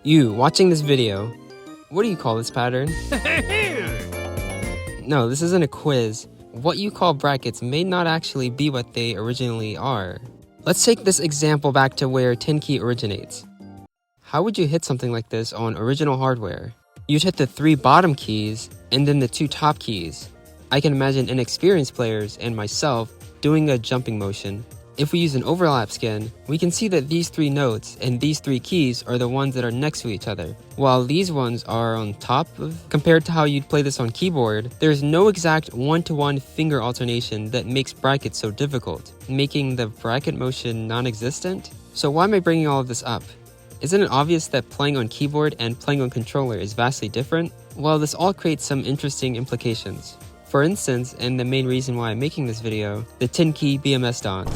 You, watching this video, what do you call this pattern? No, this isn't a quiz. What you call brackets may not actually be what they originally are. Let's take this example back to where 10 key originates. How would you hit something like this on original hardware? You'd hit the 3 bottom keys and then the 2 top keys. I can imagine inexperienced players and myself doing a jumping motion. If we use an overlap skin, we can see that these 3 notes and these 3 keys are the ones that are next to each other, while these ones are on top of. Compared to how you'd play this on keyboard, there's no exact one-to-one finger alternation that makes brackets so difficult, making the bracket motion non-existent. So why am I bringing all of this up? Isn't it obvious that playing on keyboard and playing on controller is vastly different? Well, this all creates some interesting implications. For instance, and the main reason why I'm making this video, the 10 key BMS Dawn.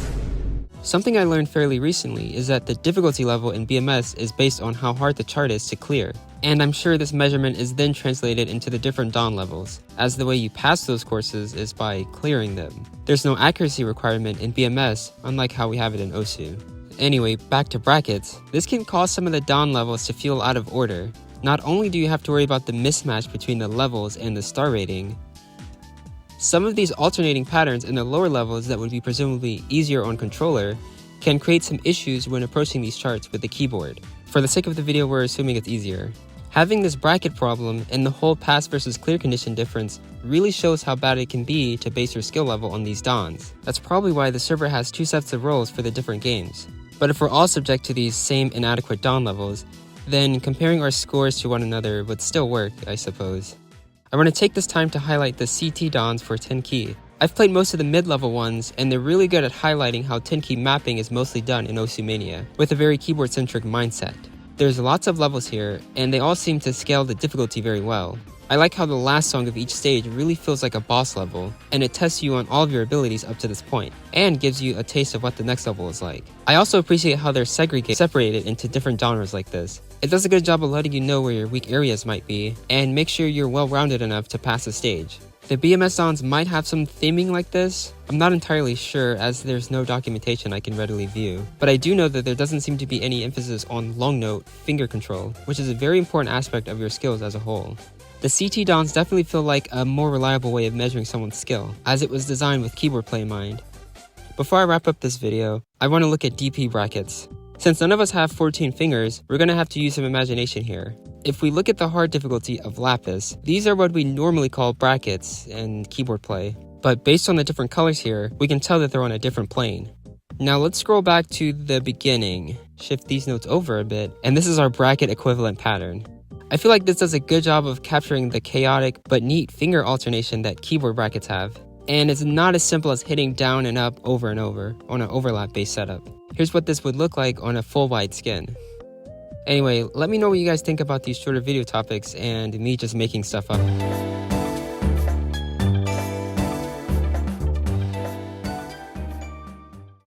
Something I learned fairly recently is that the difficulty level in BMS is based on how hard the chart is to clear. And I'm sure this measurement is then translated into the different Dawn levels, as the way you pass those courses is by clearing them. There's no accuracy requirement in BMS, unlike how we have it in OSU. Anyway, back to brackets. This can cause some of the Dawn levels to feel out of order. Not only do you have to worry about the mismatch between the levels and the star rating, some of these alternating patterns in the lower levels that would be presumably easier on controller can create some issues when approaching these charts with the keyboard. For the sake of the video, we're assuming it's easier. Having this bracket problem and the whole pass versus clear condition difference really shows how bad it can be to base your skill level on these Dawns. That's probably why the server has 2 sets of roles for the different games. But if we're all subject to these same inadequate Dawn levels, then comparing our scores to one another would still work, I suppose. I want to take this time to highlight the CT Dawns for 10 key. I've played most of the mid-level ones, and they're really good at highlighting how 10 key mapping is mostly done in OSU Mania, with a very keyboard-centric mindset. There's lots of levels here, and they all seem to scale the difficulty very well. I like how the last song of each stage really feels like a boss level, and it tests you on all of your abilities up to this point, and gives you a taste of what the next level is like. I also appreciate how they're separated into different genres like this. It does a good job of letting you know where your weak areas might be, and make sure you're well-rounded enough to pass the stage. The BMS Dawns might have some theming like this. I'm not entirely sure, as there's no documentation I can readily view, but I do know that there doesn't seem to be any emphasis on long note finger control, which is a very important aspect of your skills as a whole. The CT Dawns definitely feel like a more reliable way of measuring someone's skill, as it was designed with keyboard play in mind. Before I wrap up this video, I want to look at DP brackets. Since none of us have 14 fingers, we're going to have to use some imagination here. If we look at the hard difficulty of Lapis, these are what we normally call brackets in keyboard play. But based on the different colors here, we can tell that they're on a different plane. Now let's scroll back to the beginning, shift these notes over a bit, and this is our bracket equivalent pattern. I feel like this does a good job of capturing the chaotic but neat finger alternation that keyboard brackets have. And it's not as simple as hitting down and up over and over on an overlap based setup. Here's what this would look like on a full wide skin. Anyway, let me know what you guys think about these shorter video topics and me just making stuff up.